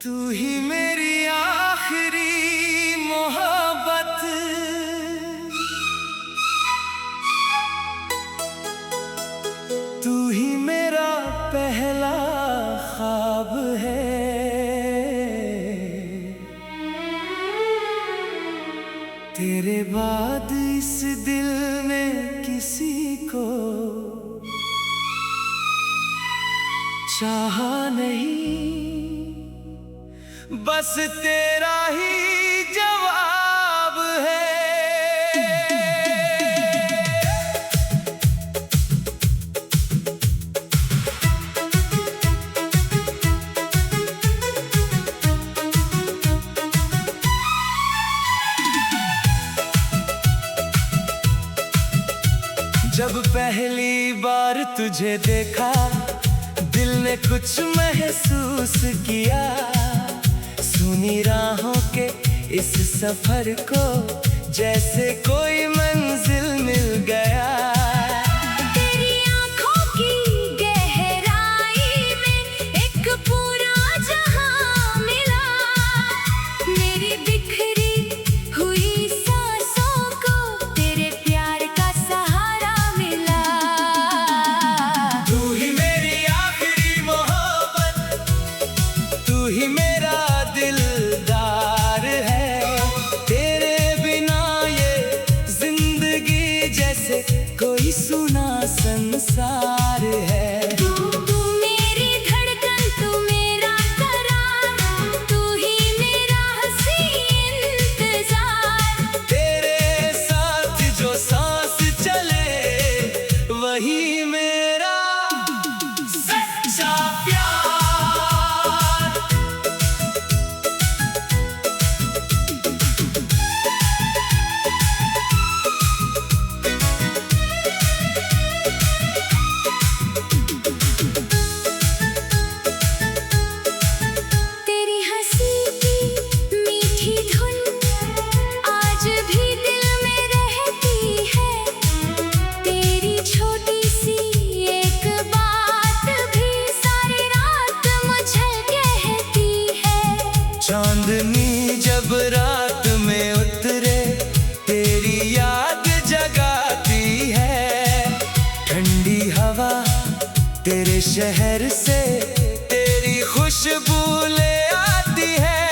तू ही मेरी आखिरी मोहब्बत, तू ही मेरा पहला ख्वाब है। तेरे बाद इस दिल में किसी को चाहा नहीं, बस तेरा ही जवाब है। जब पहली बार तुझे देखा, दिल ने कुछ महसूस किया। सुनी राहों के इस सफर को, जैसे कोई मंजिल मिल गया। तेरी आंखों की गहराई में एक पूरा जहां मिला। मेरी बिखरी हुई सांसों को तेरे प्यार का सहारा मिला। तू ही मेरी आखिरी मोहब्बत, तू ही मेरा दिलदार है। तेरे बिना ये जिंदगी जैसे कोई सुना संसार है। तू मेरी धड़कन, तू मेरा करार, तू ही मेरा हंसी इंतजार। तेरे साथ जो सांस चले, वही मेरा सच्चा प्यार। तेरी हंसी की मीठी धुन आज भी दिल में रहती है। तेरी छोटी सी एक बात भी सारी रात मुझे कहती है। चांदनी जब रात में उतरे, तेरी याद जगाती है। ठंडी हवा तेरे शहर से तेरी खुशबू ले आती है।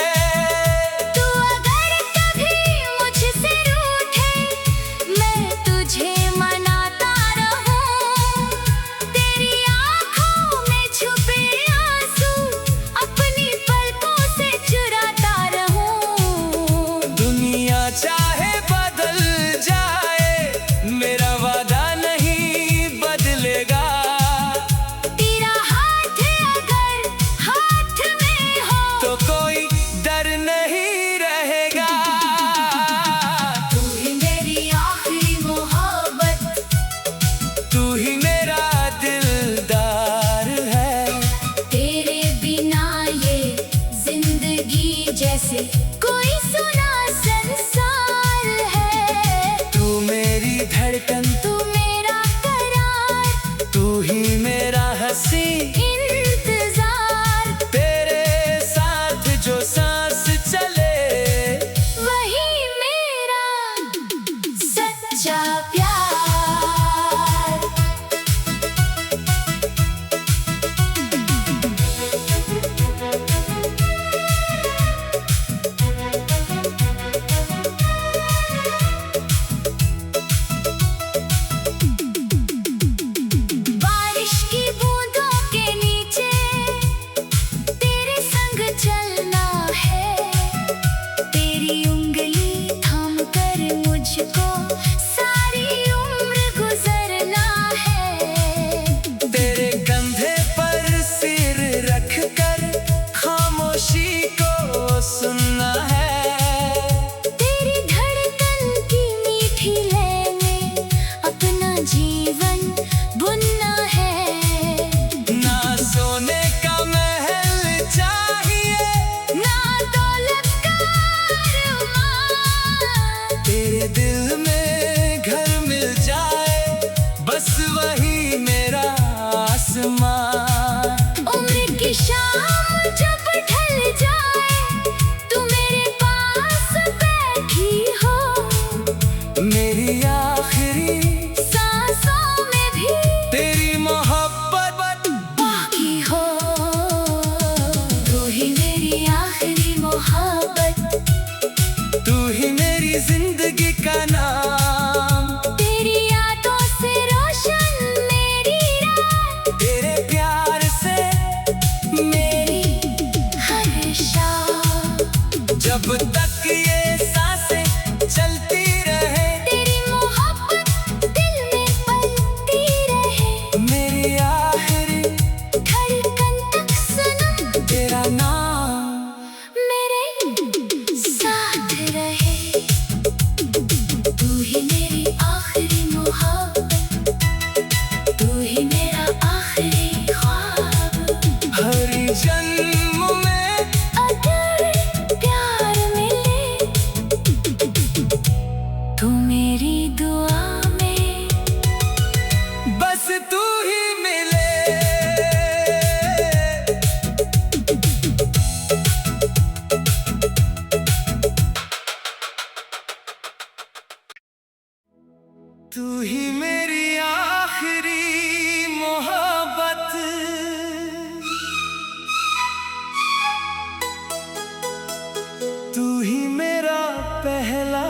तू अगर कभी मुझसे रूठे, मैं तुझे मनाता रहूं। तेरी आंखों में छुपे आंसू अपनी पलकों से चुराता रहूं। दुनिया चाहे बदल जाए, मेरा वादा नहीं बदलेगा। तेरा हाथ अगर हाथ मेरी हर शाम। जब तक ये सांसें चलती रहे, तेरी मोहब्बत दिल में पलती रहे। मेरी आखिरी धड़कन तक सनम तेरा नाम मेरे साथ रहे। तू ही मेरी आखिरी मोहब्बत, तू ही मेरा आखिरी ख्वाब। हर जन्म में अगर प्यार मिले तो मेरी दुआ में बस तू ही मिले। तू ही मेरी आखिरी मोहब्बत, तू ही मेरा पहला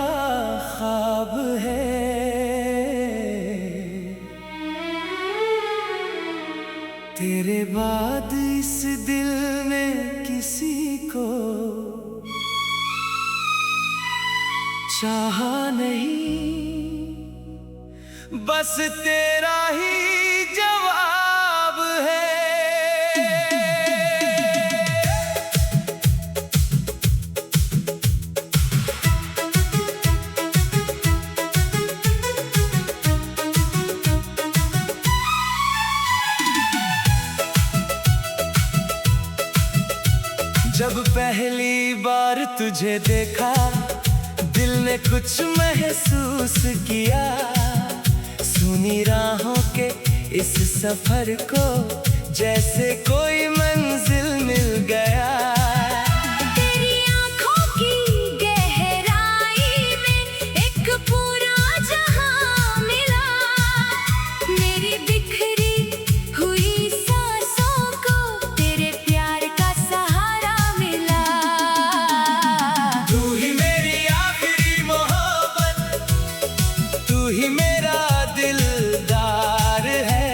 ख्वाब है। तेरे बाद इस दिल ने किसी को चाहा नहीं, बस तेरा ही जवाब है। जब पहली बार तुझे देखा, दिल ने कुछ महसूस किया। सुनी राहों के इस सफर को, जैसे कोई मंजिल मिल गया। तेरी आँखों की गहराई में एक पूरा जहां मिला। मेरी बिखरी हुई सांसों को तेरे प्यार का सहारा मिला। तू ही मेरी आखिरी मोहब्बत, तू ही मेरा दिलदार है।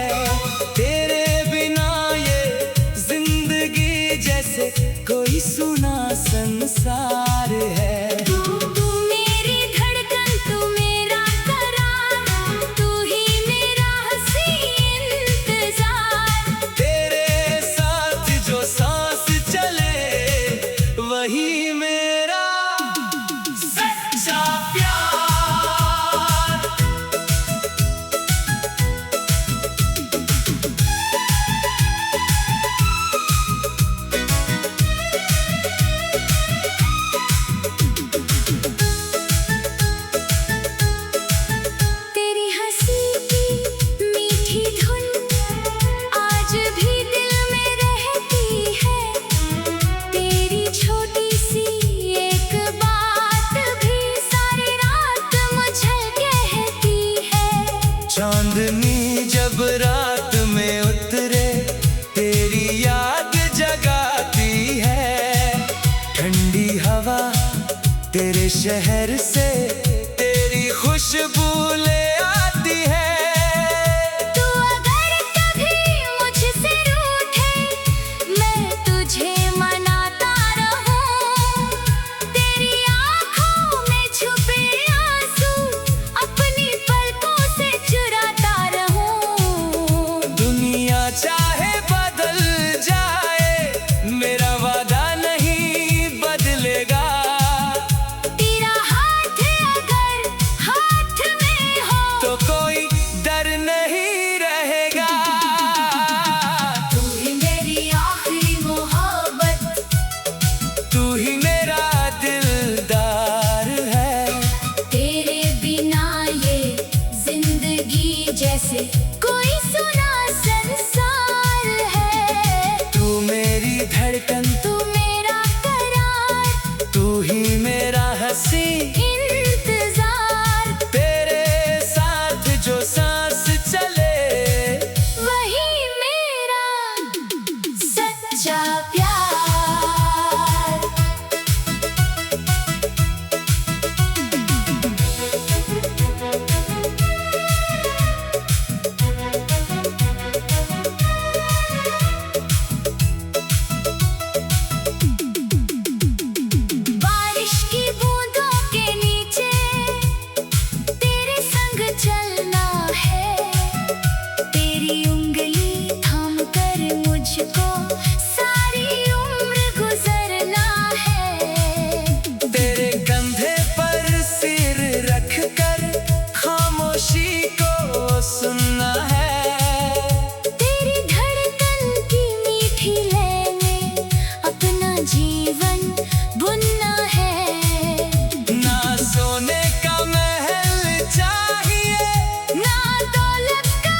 तेरे बिना ये जिंदगी जैसे कोई सुना संसार है। तू मेरी धड़कन, तू मेरा करार, तू ही मेरा हंसी इंतजार। तेरे साथ जो सांस चले, वही मेरा सच्चा प्यार। तेरी हंसी की मीठी धुन आज भी दिल में रहती है। तेरी छोटी सी एक बात भी सारी रात मुझे कहती है। चांदनी जब रात में उतरे, तेरी याद जगाती है। ठंडी हवा तेरे शहर से तेरी खुशबू ले आती है। तू अगर कभी मुझसे रूठे, मैं तुझे मनाता रहूं। तेरी आँखों में छुपे आंसू अपनी पलकों से चुराता रहूं। दुनिया चाहे बदल जाए, मेरा वादा नहीं बदलेगा। तेरा हाथ अगर हाथ में हो तो कोई डर नहीं रहेगा। तू ही मेरी आखिरी मोहब्बत, जीवन बुनना है। ना सोने का महल चाहिए, ना दौलत का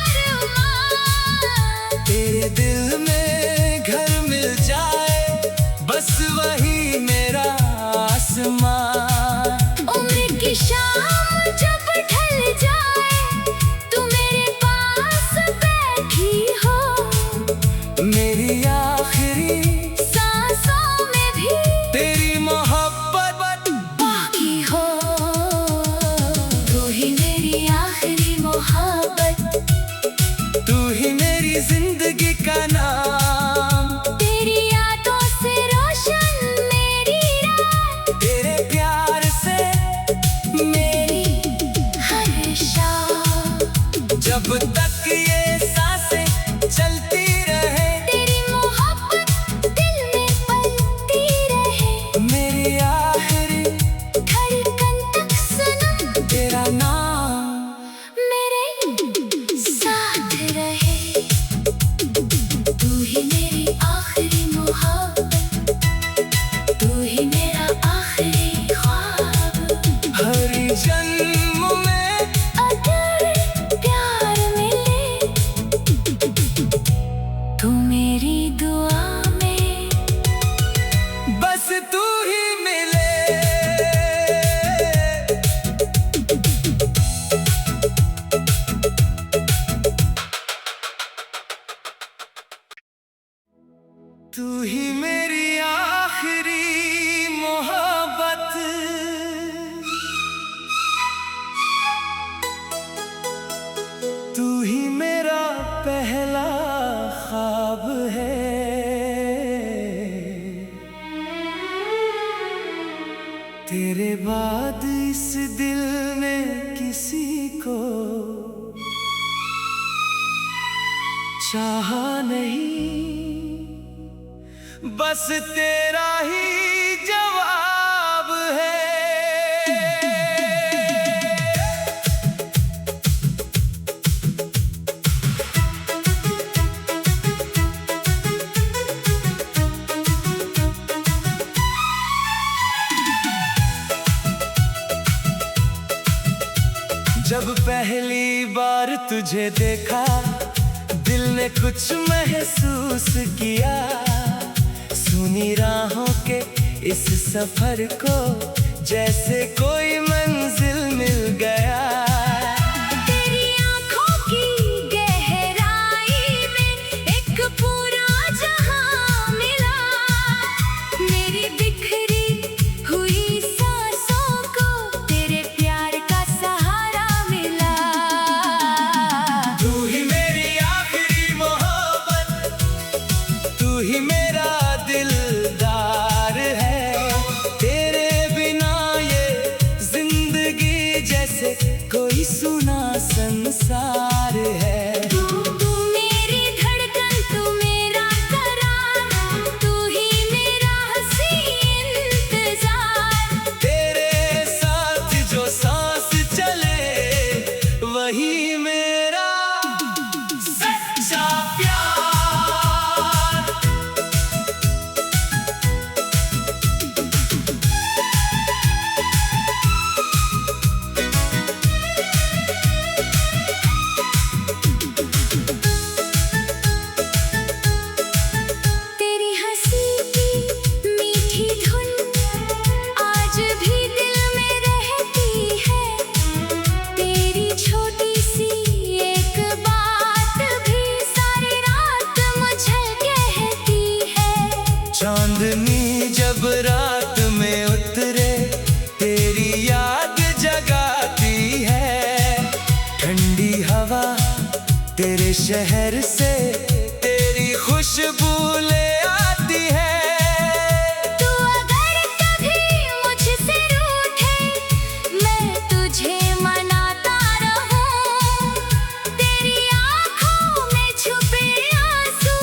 अरमान, तेरे दिल में घर मिल जाए, बस वही मेरा आसमान। उम्र की शाम जब ढल जाए, तू मेरे पास बैठी हो। मेरी आखिरी सांसों में भी तेरी मोहब्बत बाकी हो। तू ही मेरी आखिरी मोहब्बत, तू ही मेरी जिंदगी का नाम। तेरी यादों से रोशन मेरी रात, तेरे प्यार से मेरी हर शाम। जब तक ये सांसें चलती रहे, तेरी मोहब्बत दिल में पलती रहे। मेरी आखिरी धड़कन तक सनम तेरा नाम। मेरे साथ रहे। तू ही मेरी आखिरी मोहब्बत, तू ही मेरा आखिरी ख्वाब। हर जन्म में अगर प्यार मिले, तू मेरी दुआ में बस तू ही मिले। तू ही मेरी आखिरी मोहब्बत, तू ही मेरा पहला ख्वाब है। तेरे बाद इस दिल में किसी को चाहा नहीं, बस तेरा ही जवाब है। जब पहली बार तुझे देखा, दिल ने कुछ महसूस किया। सुनी राहों के इस सफर को, जैसे कोई मंजिल मिल गया। तेरी आँखों की गहराई में एक पूरा जहां मिला। मेरी बिखरी हुई सांसों को तेरे प्यार का सहारा मिला। तू ही मेरी आखिरी मोहब्बत, तू ही मेरा दिलदार है। तेरे बिना ये जिंदगी जैसे कोई सुना संसार है। तू मेरी धड़कन, तू मेरा करार, तू ही मेरा हंसी इंतजार। तेरे साथ जो सांस चले, वही मेरा सच्चा प्यार। तेरी हंसी की मीठी धुन आज भी दिल में रहती है। तेरी छोटी सी एक बात भी सारी रात मुझे कहती है। चांदनी जब रात में उतरे, तेरी याद जगाती है। ठंडी हवा तेरे शहर से, तेरी खुशबू ले आती है। तू अगर कभी मुझसे रूठे, मैं तुझे मनाता रहूं। तेरी आँखों में छुपे आंसू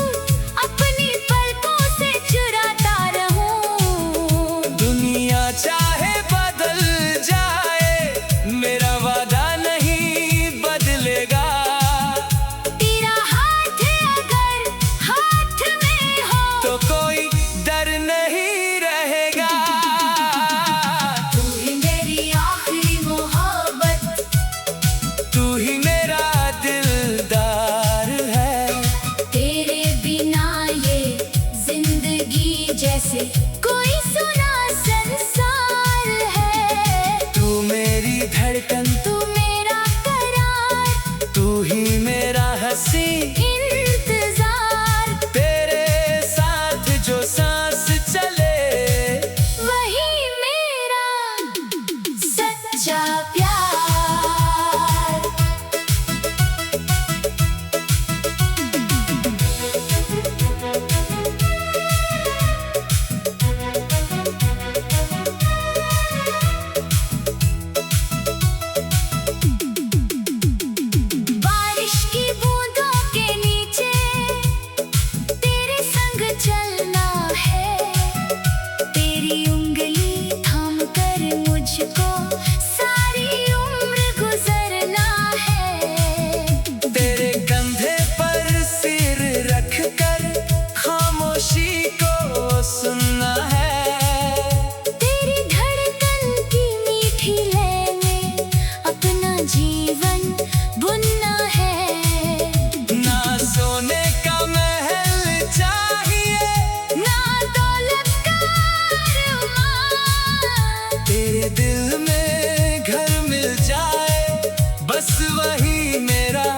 अपनी पलकों से चुराता रहूं। दुनिया चाहे बदल जाए, मेरा वादा नहीं बदलेगा। तेरा हाथ जैसे कोई सुना संसार है। तू मेरी धड़कन, तू मेरा करार, तू ही मेरा हंसी इंतजार। तेरे साथ जो सांस चले वही मेरा सच्चा प्यार। बारिश की बूंदों के नीचे तेरे संग चलना है। तेरी उंगली थाम कर मुझको सारी उम्र गुजरना है। तेरे कंधे पर सिर रख कर खामोशी को सुनना है। तेरी धड़कन की मीठी लय में अपना जीवन बुनना है। ना सोने का महल चाहिए, ना दौलत का अरमान। तेरे दिल में घर मिल जाए बस वही मेरा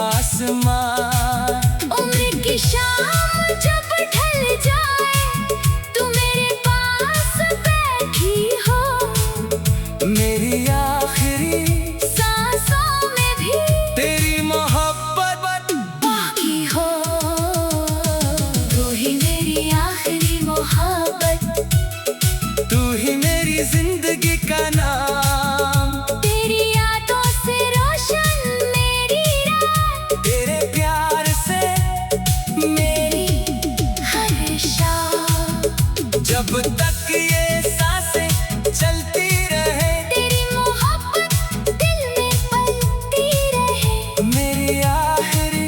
आसमान। उम्र की शाम जब ढल जाए तू मेरे पास बैठी हो। मेरी आखिरी सांसों में भी तेरी मोहब्बत बाकी हो। तू ही मेरी आखिरी मोहब्बत, तू ही मेरी जिंदगी का नाम। तेरी यादों से रोशन मेरी रात, तेरे प्यार से मेरी हर शाम। जब तक ये सांसें चलती रहे तेरी मोहब्बत दिल में पलती रहे। मेरी आखिरी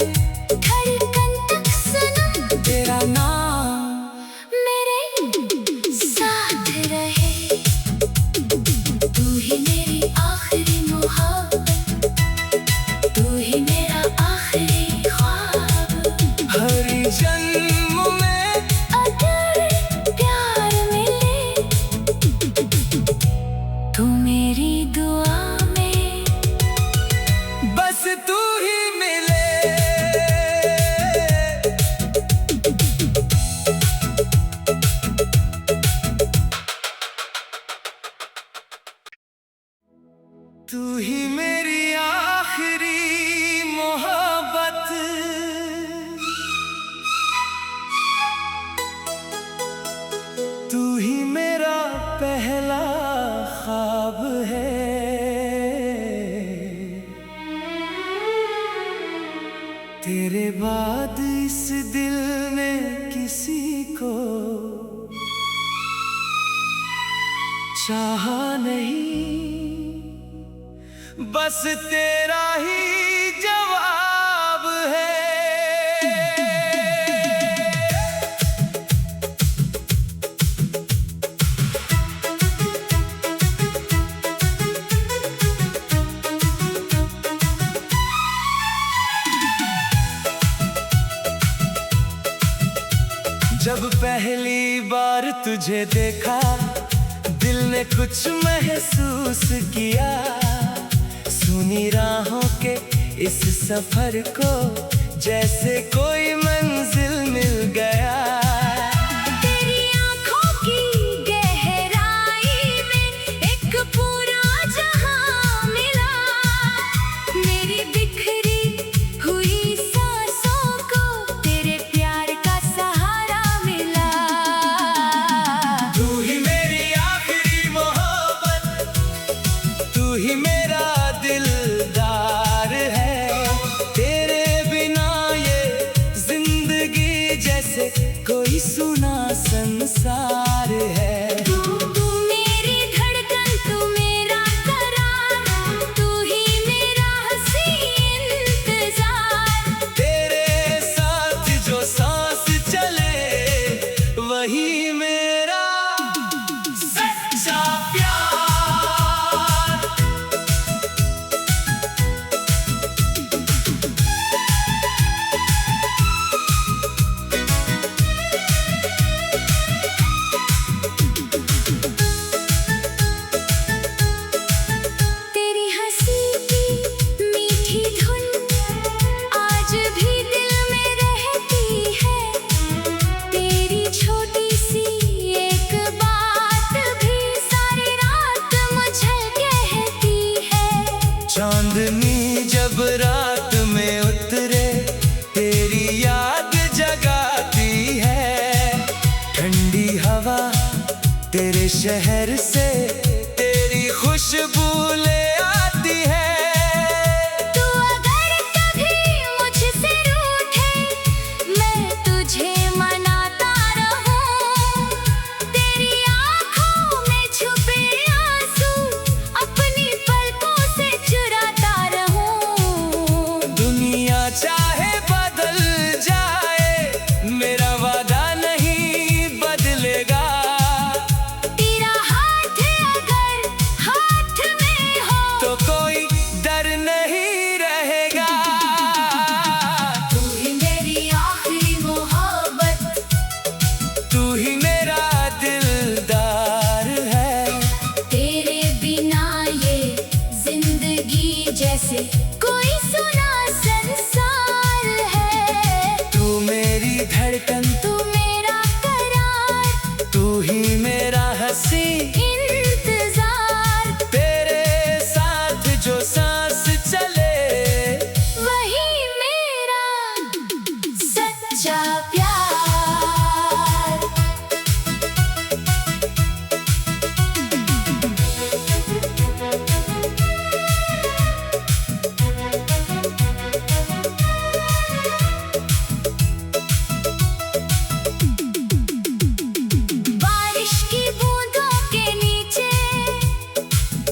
धड़कन तक सनम तेरा नाम। मेरे साथ रहे। तू ही मेरी आखिरी मोहब्बत, तू ही मेरा आखिरी ख्वाब। हर जन्म में अगर प्यार मिले तू मेरी दुआ में बस तू ही मिले। तू ही मेरी आखिरी मोहब्बत, तू ही मेरा पहला ख्वाब है। तेरे बाद इस दिल में किसी को चाहा नहीं, बस तेरा ही जवाब है। जब पहली बार तुझे देखा दिल ने कुछ महसूस किया। सुनी राहों के इस सफर को जैसे कोई मंजिल मिल गया। तेरी आँखों की गहराई में एक पूरा जहां मिला। मेरी बिखरी हुई सांसों को तेरे प्यार का सहारा मिला। तू ही मेरी आखिरी मोहब्बत, तू ही मेरा दिलदार है। तेरे बिना ये जिंदगी जैसे कोई सुना संसार है। तू मेरी धड़कन, तू मेरा करार, तू ही मेरा हंसी इंतजार। तेरे साथ जो सांस चले वही मेरा सच्चा प्यार। ठंडी हवा तेरे शहर से तेरी खुशबू ले आती है। तू अगर कभी मुझसे रूठे मैं तुझे मनाता रहूं। तेरी आँखों में छुपे आंसू अपनी पलकों से चुराता रहूं। दुनिया चाहे बदल जाए मेरा वादा नहीं बदलेगा। तेरा हाथ अगर हाथ में हो तो कोई डर नहीं रहेगा। तू ही मेरी आखिरी मोहब्बत, तू ही मेरा दिलदार है। तेरे बिना ये जिंदगी जैसे कोई सुना संसार है। तू मेरी धड़कन, तू मेरा करार, तू ही मेरा हंसी इंतजार, तेरे साथ जो सांस चले वही मेरा सच्चा प्यार। बारिश की बूंदों के नीचे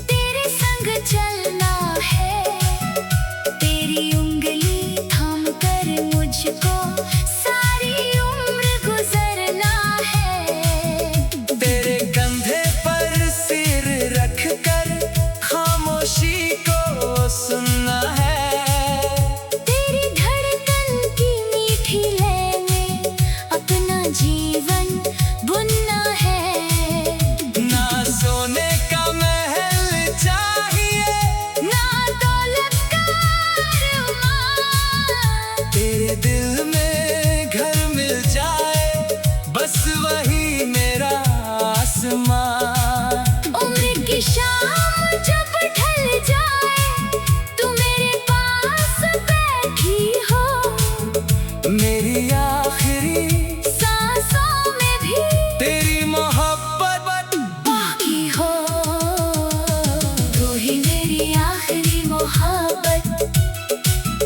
तेरे संग चलना है। तेरी उंगली थाम कर मुझको सारी उम्र गुजरना है। तेरे कंधे पर सिर रख कर खामोशी को सुनना है। तेरी धड़कन की मीठी लय में अपना जीवन बुनना है। ना सोने का महल चाहिए ना दौलत का अरमान, तेरे दिल में घर मिल जाए बस वही मेरा आसमां। उम्र की शाम जब ढल जाए तू मेरे पास बैठी हो। मेरी आखिरी सांसों में भी तेरी मोहब्बत बाकी हो। तू ही मेरी आखिरी मोहब्बत,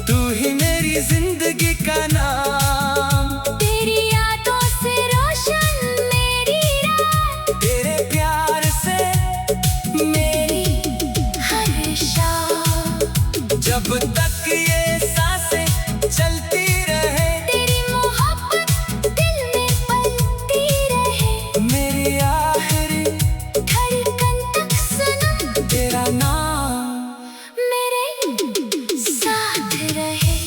तू ही मेरी जिंदगी का नाम। तेरी यादों से रोशन मेरी रात, तेरे प्यार से मेरी हर शाम। जब तक ये सांसें चलती रहे तेरी मोहब्बत दिल में पलती रहे। मेरी आखिरी धड़कन तक सनम तेरा नाम मेरे साथ रहे।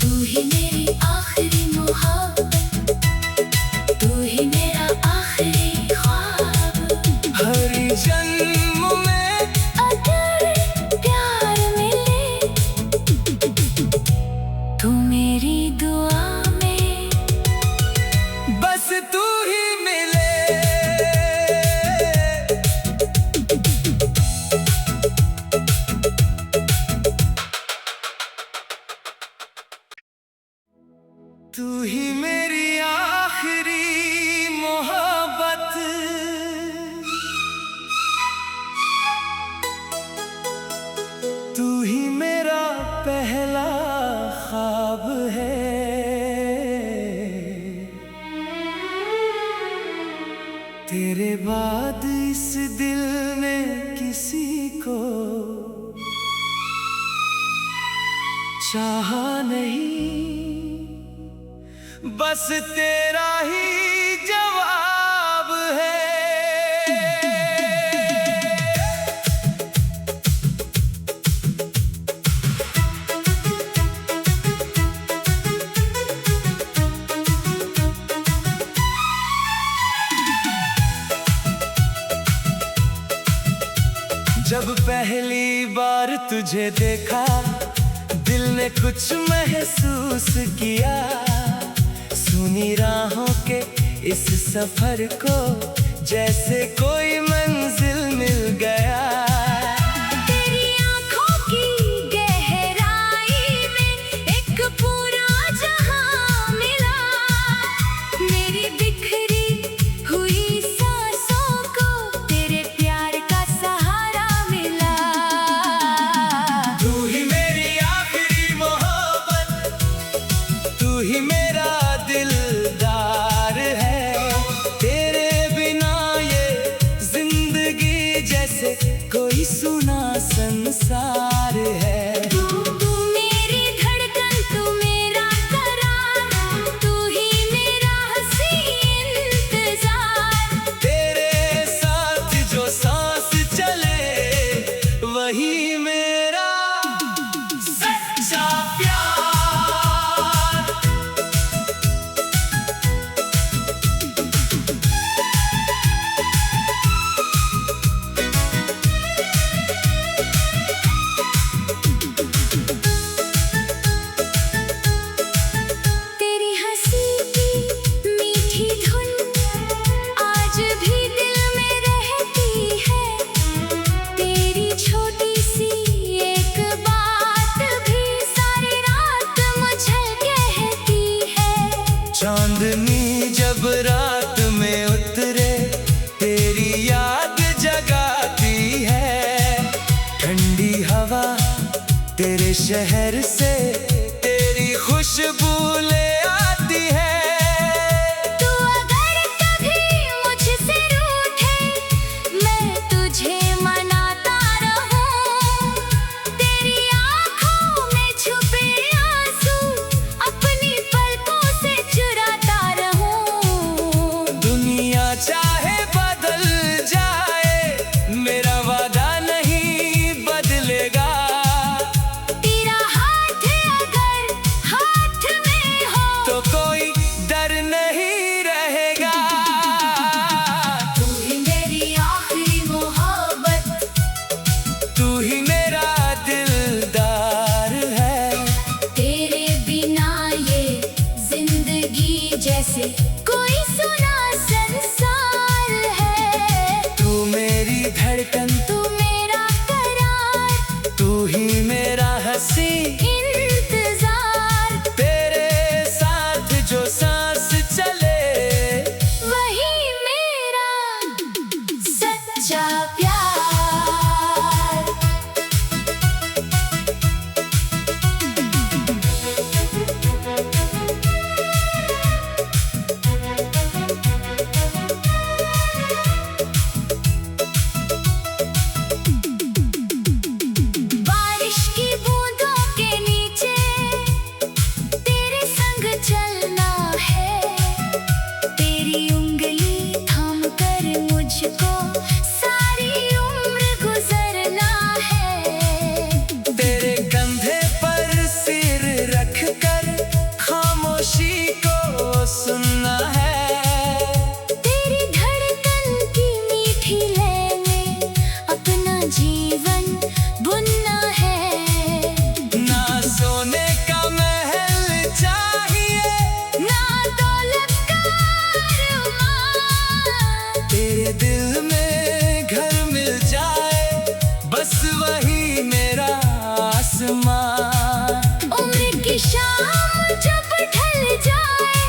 तू ही मेरी आखिरी मोहब्बत, तू ही मेरा आखिरी ख्वाब। हर जन्म में अगर प्यार मिले तू मेरी दुआ में बस तू ही मिले। तू ही मेरी आखिरी मोहब्बत, तू ही मेरा पहला ख्वाब है। तेरे बाद इस दिल ने किसी को चाहा नहीं, बस तेरा ही जवाब है। जब पहली बार तुझे देखा दिल ने कुछ महसूस किया। सुनी राहों के इस सफर को जैसे कोई मंजिल मिल गया। तेरी आँखों की गहराई में एक पूरा जहां मिला। मेरी बिक संसार है। तू मेरी धड़कन, तू मेरा करार, तू ही मेरा हंसी इंतजार। तेरे साथ जो सांस चले वही मेरा सच्चा प्यार। तेरी हंसी की मीठी धुन आज भी दिल में रहती है। तेरी छोटी सी एक बात भी सारी रात मुझे कहती है। चांदनी जब रात में उतरे तेरी याद जगाती है। ठंडी हवा तेरे शहर से तेरी खुशबू ले आती है। तू अगर कभी मुझसे रूठे, मैं तुझे मनाता रहूं। तेरी आँखों में छुपे आंसू अपनी पलकों से चुराता रहूं। दुनिया चाहे बदल जाए मेरा वादा नहीं बदलेगा। तेरा हाथ अगर हाथ में हो तो कोई डर नहीं रहेगा। तू ही मेरी आखिरी मोहब्बत, तू ही मेरा दिलदार है। तेरे बिना ये जिंदगी जैसे कोई सुना संसार है। तू मेरी धड़कन, तू मेरा करार, तू ही मेरा हंसी इंतजार। तेरे साथ जो सांस चले वही मेरा सच्चा प्यार। बारिश की बूंदों के नीचे तेरे संग चलना है। तेरी उंगली थाम कर मुझको सारी उम्र गुजरना है। तेरे कंधे पर सिर रख कर खामोशी को सुनना है। तेरी धड़कन की मीठी लय में अपना जीवन बुनना है। ना सोने का महल चाहिए ना दौलत का अरमान, तेरे दिल में घर मिल जाए बस वही मेरा आसमान। उम्र की शाम जब ढल जाए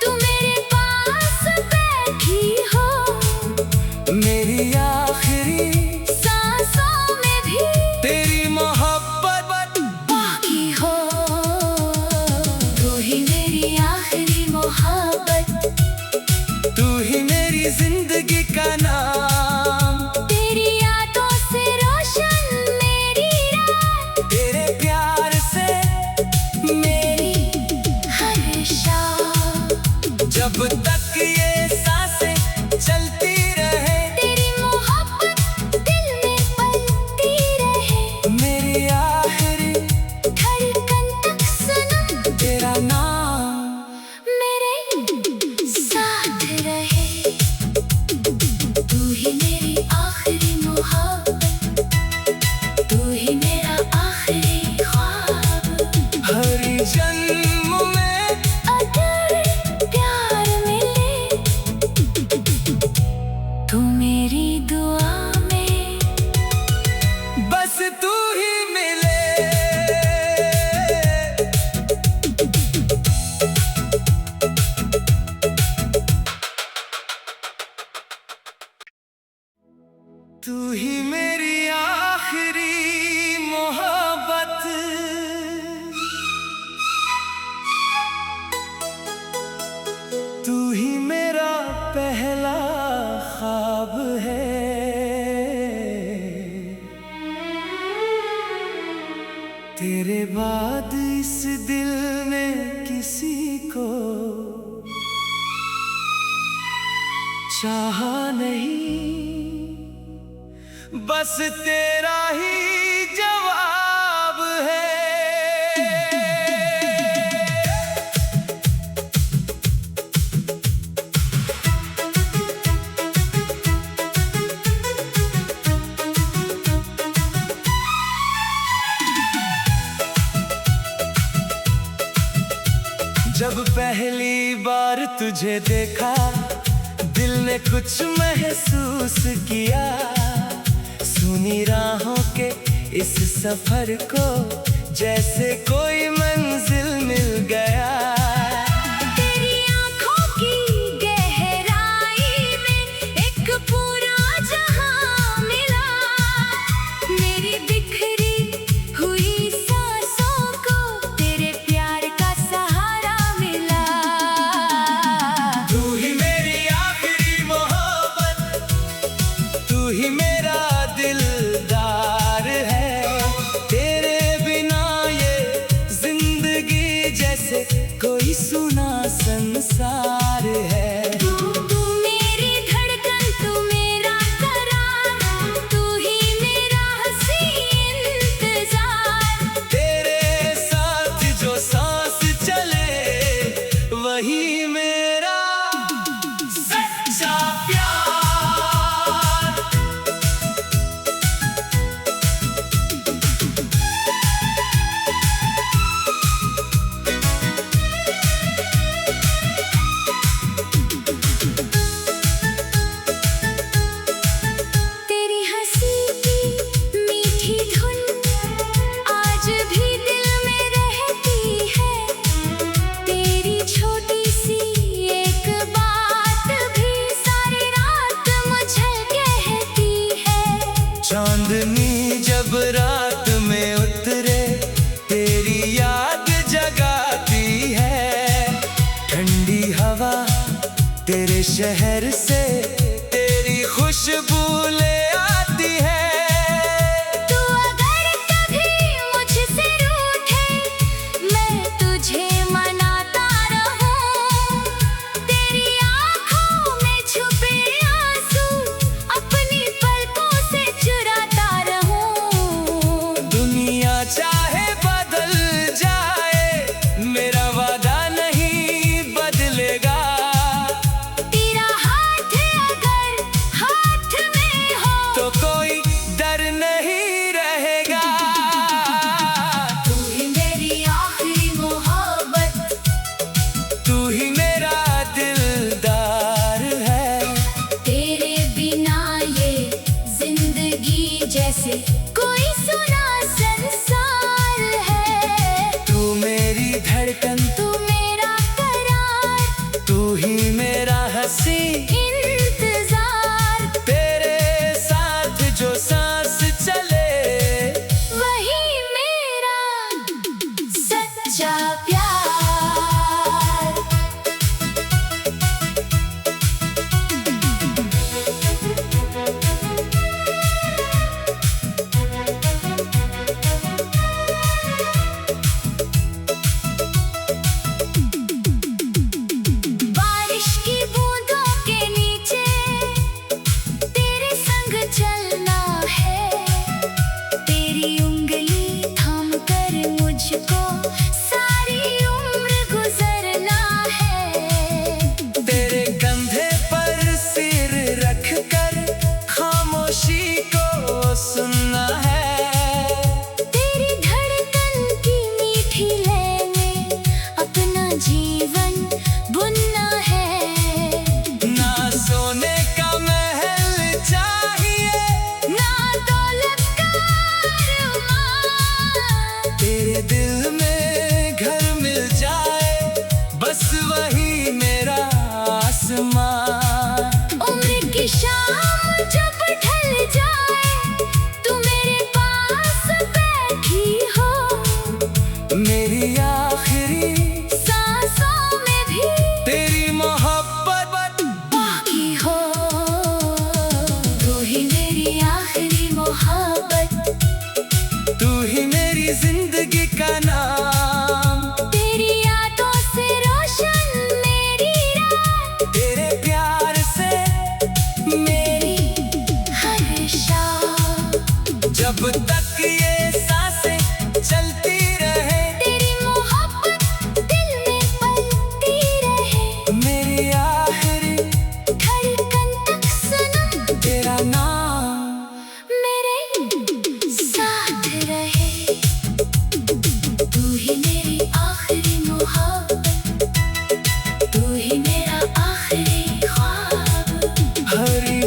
तू मेरे पास बैठी हो। मेरी आखिरी सांसों में भी तेरी मोहब्बत बाकी हो। तू ही मेरी आखिरी मोहब्बत, तू ही मेरी जिंदगी का नाम। तेरी यादों से रोशन मेरी रात, तेरे प्यार से मेरी हर शाम। जब तक ये सांसें चलती रहे तेरी मोहब्बत दिल में पलती रहे। मेरी आखिरी धड़कन तक सनम तेरा नाम मेरे साथ रहे। तू ही मेरी आखिरी मोहब्बत, तू ही मेरा आखिरी ख्वाब। हर जन्म में अगर प्यार मिले तू मेरी दुआ में बस तू ही मिले। तू ही मेरी आखिरी मोहब्बत, तू ही मेरा पहला ख्वाब है। चाहा नहीं, बस तेरा ही जवाब है। जब पहली बार तुझे देखा, दिल ने कुछ महसूस किया। सुनी राहों के इस सफर को, जैसे कोई मंजिल मिल गया। तेरी आँखों की गहराई में एक पूरा जहां मिला। मेरी बिखरी हुई सांसों को तेरे प्यार का सहारा मिला। तू ही मेरी आखिरी मोहब्बत, तू ही मेरा दिलदार है। तेरे बिना ये जिंदगी जैसे कोई सुना संसार है। तू मेरी धड़कन, तू मेरा करार, तू ही मेरा हंसी इंतजार। तेरे साथ जो सांस चले, वही मेरा सच्चा प्यार। तेरी हंसी की मीठी धुन आज भी दिल में रहती है। तेरी छोटी सी एक बात भी सारी रात मुझे कहती है। चांदनी जब रात में उतरे, तेरी याद जगाती है। ठंडी हवा तेरे शहर से, तेरी खुशबू ले आती है। तू अगर कभी मुझसे रूठे, मैं तुझे मनाता रहूं। तेरी आँखों में छुपे आंसू अपनी पलकों से चुराता रहूं। दुनिया चाहे बदल जाए, मेरा वादा नहीं बदलेगा। तेरा हाथ अगर हाथ में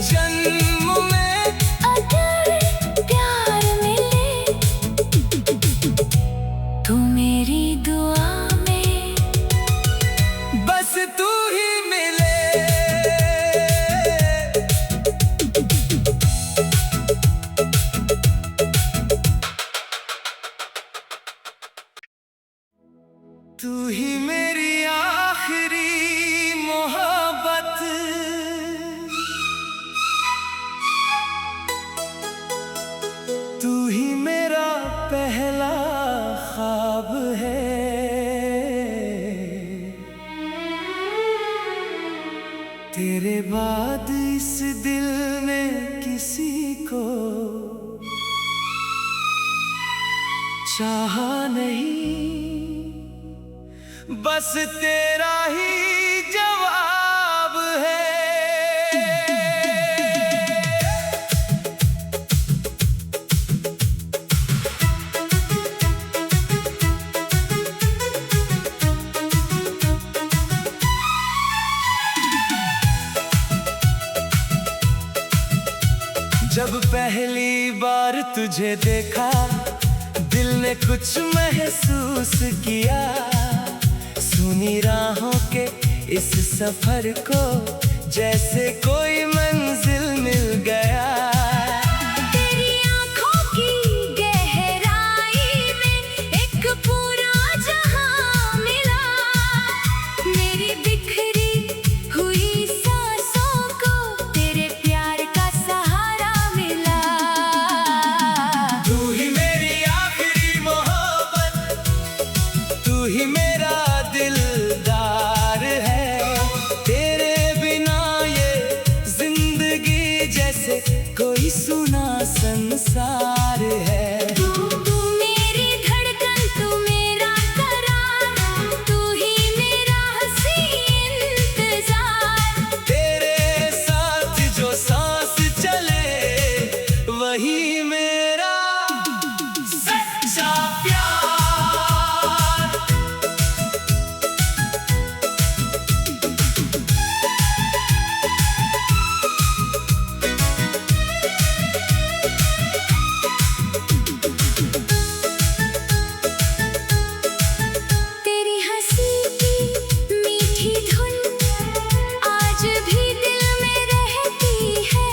जन्म में अगर प्यार मिले तू मेरी दुआ में बस तू ही मिले। तू ही मेरी आखिरी मोहब्बत, तू ही मेरा पहला ख्वाब है। तेरे बाद इस दिल ने किसी को चाहा नहीं, बस तेरा ही जवाब है। जब पहली बार तुझे देखा दिल ने कुछ महसूस किया, सुनी राहों के इस सफर को जैसे कोई मंजिल मिल गया। तेरी आँखों की गहराई में एक पूरा जहां मिला, मेरी बिखरी हुई सांसों को तेरे प्यार का सहारा मिला। तू ही मेरी आखिरी मोहब्बत, तू ही मेरा दिलदार है। तेरे बिना ये जिंदगी जैसे कोई सुना संसार है। तू मेरी धड़कन, तू मेरा करार, तू ही मेरा हंसी इंतजार। तेरे साथ जो सांस चले वही मेरा सच्चा प्यार। तेरी हंसी की मीठी धुन आज भी दिल में रहती है,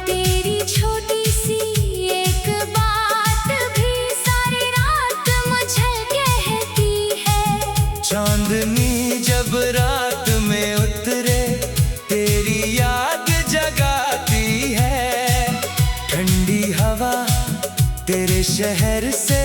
तेरी छोटी सी एक बात भी सारी रात मुझे कहती है। चांदनी जब रात में उतरे तेरी याद जगाती है, ठंडी हवा तेरे शहर से